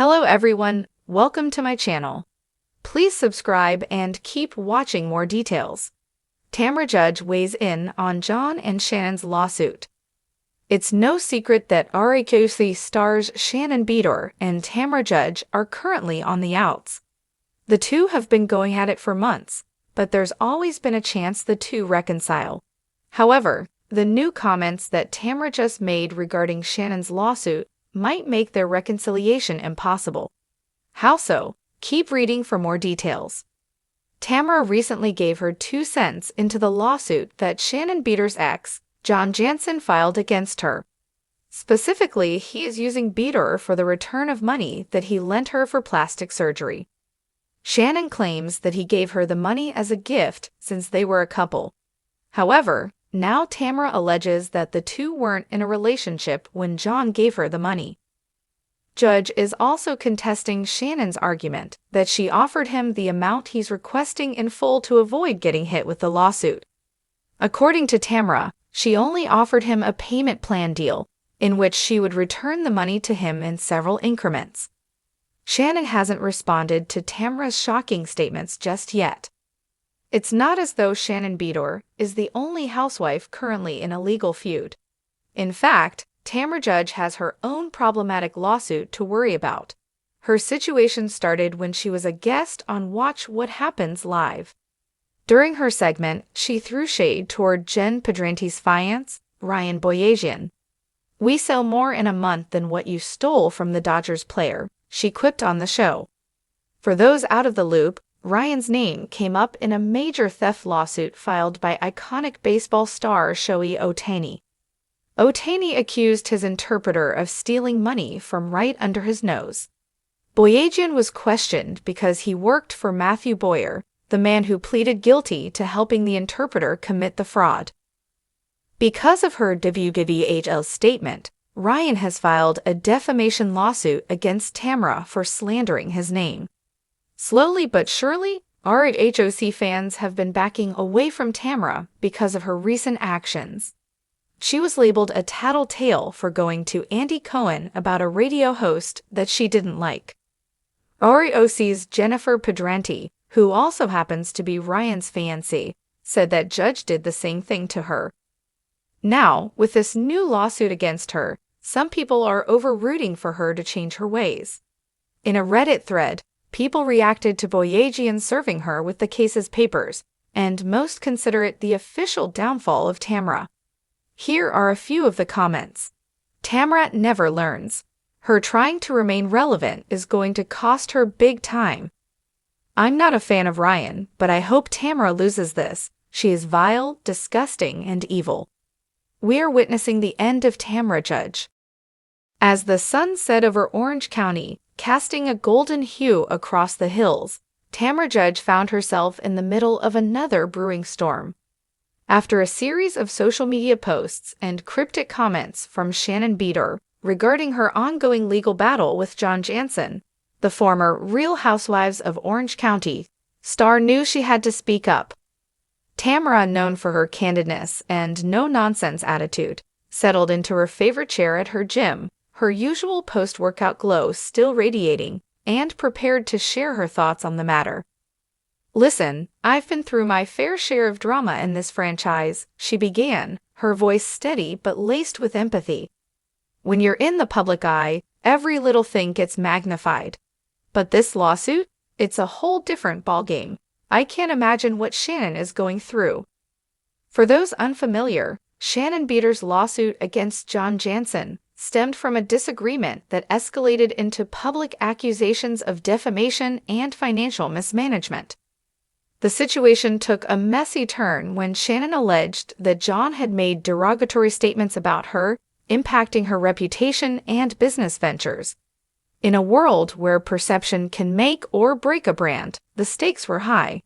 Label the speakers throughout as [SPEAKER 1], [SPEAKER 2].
[SPEAKER 1] Hello everyone, welcome to my channel. Please subscribe and keep watching more details. Tamra judge weighs in on John and Shannon's lawsuit. It's no secret that Heartbreak stars Shannon and Tamra Judge are currently on the outs. The two have been going at it for months, but there's always been a chance the two reconcile. However, the new comments that Tamra just made regarding Shannon's lawsuit might make their reconciliation impossible. How so? Keep reading for more details. Tamra recently gave her 2 cents into the lawsuit that Shannon ex, John Jansen, filed against her. Specifically, he is using for the return of money that he lent her for plastic surgery. Shannon claims that he gave her the money as a gift since they were a couple. However, now Tamra alleges that the two weren't in a relationship when John gave her the money. Judge is also contesting Shannon's argument that she offered him the amount he's requesting in full to avoid getting hit with the lawsuit. According to Tamra, she only offered him a payment plan deal, in which she would return the money to him in several increments. Shannon hasn't responded to Tamra's shocking statements just yet. It's not as though Shannon is the only housewife currently in a legal feud. In fact, Tamra Judge has her own problematic lawsuit to worry about. Her situation started when she was a guest on Watch What Happens Live. During her segment, she threw shade toward Jen Pedrante's fiance, Ryan Boyajian. "We sell more in a month than what you stole from the Dodgers player," she quipped on the show. For those out of the loop, Ryan's name came up in a major theft lawsuit filed by iconic baseball star Shohei Ohtani. Ohtani accused his interpreter of stealing money from right under his nose. Boyajian was questioned because he worked for Matthew Boyer, the man who pleaded guilty to helping the interpreter commit the fraud. Because of her WWHL statement, Ryan has filed a defamation lawsuit against Tamra for slandering his name. Slowly but surely, RHOC fans have been backing away from Tamra because of her recent actions. She was labeled a tattletale for going to Andy Cohen about a radio host that she didn't like. RHOC's Jennifer Pedranti, who also happens to be Ryan's fiancée, said that Judge did the same thing to her. Now, with this new lawsuit against her, some people are over-rooting for her to change her ways. In a Reddit thread, people reacted to Boyajian serving her with the case's papers, and most consider it the official downfall of Tamra. Here are a few of the comments. Tamra never learns. Her trying to remain relevant is going to cost her big time. I'm not a fan of Ryan, but I hope Tamra loses this. She is vile, disgusting, and evil. We are witnessing the end of Tamra Judge. As the sun set over Orange County, casting a golden hue across the hills, Tamra Judge found herself in the middle of another brewing storm. After a series of social media posts and cryptic comments from Shannon regarding her ongoing legal battle with John Jansen, the former Real Housewives of Orange County star knew she had to speak up. Tamra, known for her candidness and no-nonsense attitude, settled into her favorite chair at her gym, her usual post-workout glow still radiating, and prepared to share her thoughts on the matter. "Listen, I've been through my fair share of drama in this franchise," she began, her voice steady but laced with empathy. "When you're in the public eye, every little thing gets magnified. But this lawsuit? It's a whole different ballgame. I can't imagine what Shannon is going through." For those unfamiliar, Shannon lawsuit against John Jansen stemmed from a disagreement that escalated into public accusations of defamation and financial mismanagement. The situation took a messy turn when Shannon alleged that John had made derogatory statements about her, impacting her reputation and business ventures. In a world where perception can make or break a brand, the stakes were high.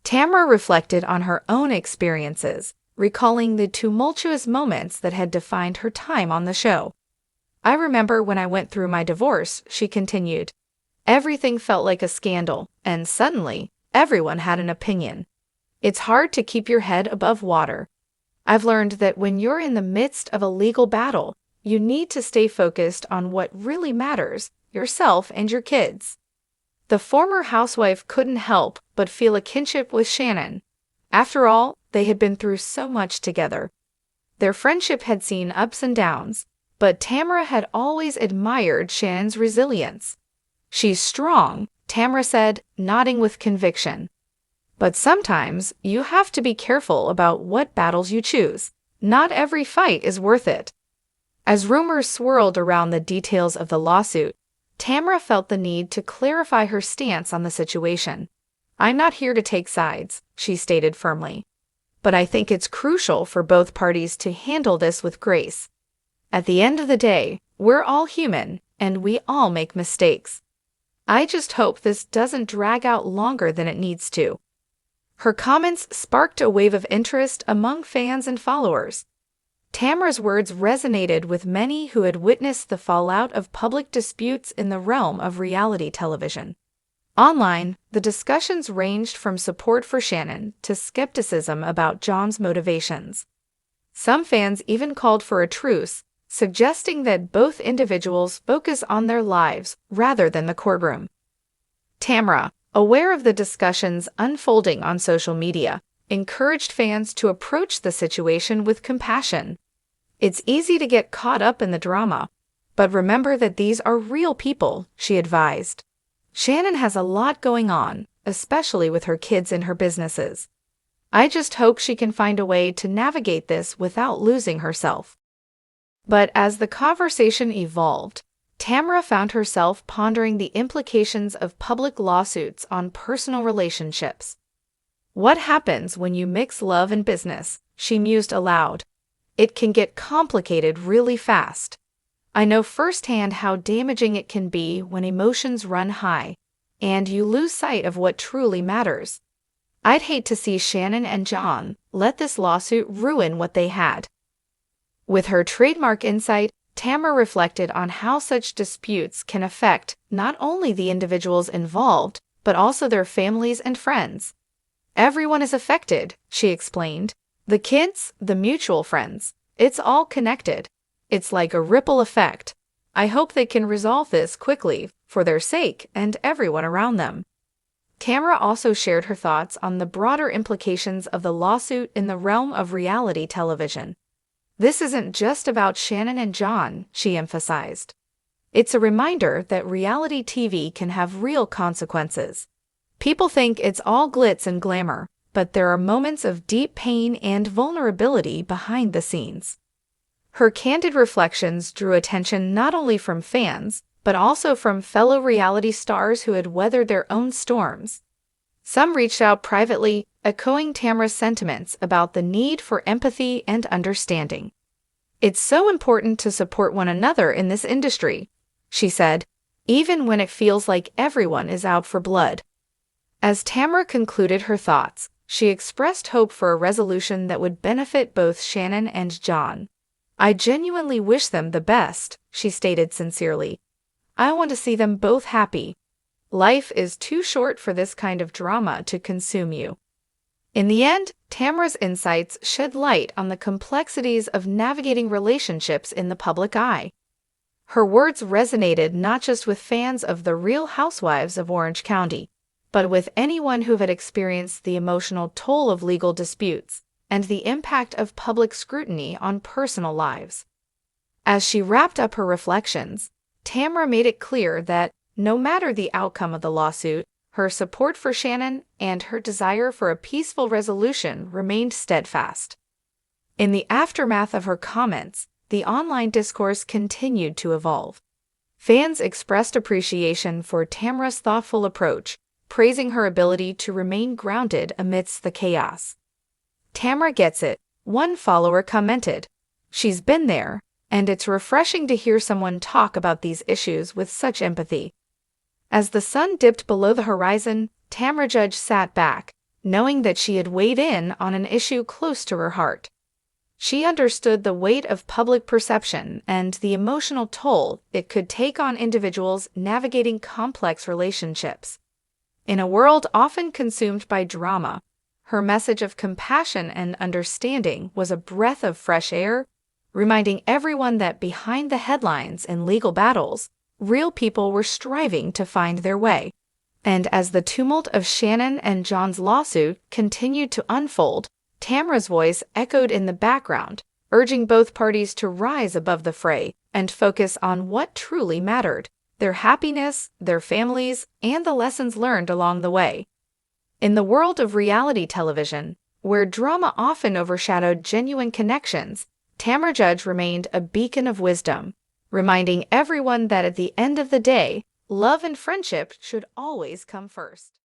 [SPEAKER 1] Tamra reflected on her own experiences, recalling the tumultuous moments that had defined her time on the show. "I remember when I went through my divorce," she continued. "Everything felt like a scandal, and suddenly, everyone had an opinion. It's hard to keep your head above water. I've learned that when you're in the midst of a legal battle, you need to stay focused on what really matters yourself, and your kids. The former housewife couldn't help but feel a kinship with Shannon. After all, they had been through so much together. Their friendship had seen ups and downs, but Tamra had always admired Shannon's resilience. "She's strong," Tamra said, nodding with conviction. "But sometimes you have to be careful about what battles you choose. Not every fight is worth it." As rumors swirled around the details of the lawsuit, Tamra felt the need to clarify her stance on the situation. "I'm not here to take sides," she stated firmly. "But I think it's crucial for both parties to handle this with grace. At the end of the day, we're all human, and we all make mistakes. I just hope this doesn't drag out longer than it needs to." Her comments sparked a wave of interest among fans and followers. Tamra's words resonated with many who had witnessed the fallout of public disputes in the realm of reality television. Online, the discussions ranged from support for Shannon to skepticism about John's motivations. Some fans even called for a truce, suggesting that both individuals focus on their lives rather than the courtroom. Tamra, aware of the discussions unfolding on social media, encouraged fans to approach the situation with compassion. "It's easy to get caught up in the drama, but remember that these are real people," she advised. "Shannon has a lot going on, especially with her kids and her businesses. I just hope she can find a way to navigate this without losing herself." But as the conversation evolved, Tamra found herself pondering the implications of public lawsuits on personal relationships. "What happens when you mix love and business?" she mused aloud. "It can get complicated really fast. I know firsthand how damaging it can be when emotions run high, and you lose sight of what truly matters. I'd hate to see Shannon and John let this lawsuit ruin what they had." With her trademark insight, Tamra reflected on how such disputes can affect not only the individuals involved, but also their families and friends. "Everyone is affected," she explained. "The kids, the mutual friends. It's all connected. It's like a ripple effect. I hope they can resolve this quickly for their sake and everyone around them." Tamra also shared her thoughts on the broader implications of the lawsuit in the realm of reality television. "This isn't just about Shannon and John," she emphasized. "It's a reminder that reality TV can have real consequences. People think it's all glitz and glamour, but there are moments of deep pain and vulnerability behind the scenes." Her candid reflections drew attention not only from fans, but also from fellow reality stars who had weathered their own storms. Some reached out privately, echoing Tamra's sentiments about the need for empathy and understanding. "It's so important to support one another in this industry," she said, "even when it feels like everyone is out for blood." As Tamra concluded her thoughts, she expressed hope for a resolution that would benefit both Shannon and John. "I genuinely wish them the best," she stated sincerely. "I want to see them both happy. Life is too short for this kind of drama to consume you." In the end, Tamra's insights shed light on the complexities of navigating relationships in the public eye. Her words resonated not just with fans of The Real Housewives of Orange County, but with anyone who had experienced the emotional toll of legal disputes and the impact of public scrutiny on personal lives. As she wrapped up her reflections, Tamra made it clear that, no matter the outcome of the lawsuit, her support for Shannon and her desire for a peaceful resolution remained steadfast. In the aftermath of her comments, the online discourse continued to evolve. Fans expressed appreciation for Tamra's thoughtful approach, praising her ability to remain grounded amidst the chaos. "Tamra gets it," one follower commented. "She's been there, and it's refreshing to hear someone talk about these issues with such empathy." As the sun dipped below the horizon, Tamra Judge sat back, knowing that she had weighed in on an issue close to her heart. She understood the weight of public perception and the emotional toll it could take on individuals navigating complex relationships. In a world often consumed by drama, her message of compassion and understanding was a breath of fresh air, reminding everyone that behind the headlines and legal battles, real people were striving to find their way. And as the tumult of Shannon and John's lawsuit continued to unfold, Tamra's voice echoed in the background, urging both parties to rise above the fray and focus on what truly mattered: their happiness, their families, and the lessons learned along the way. In the world of reality television, where drama often overshadowed genuine connections, Tamra Judge remained a beacon of wisdom, reminding everyone that at the end of the day, love and friendship should always come first.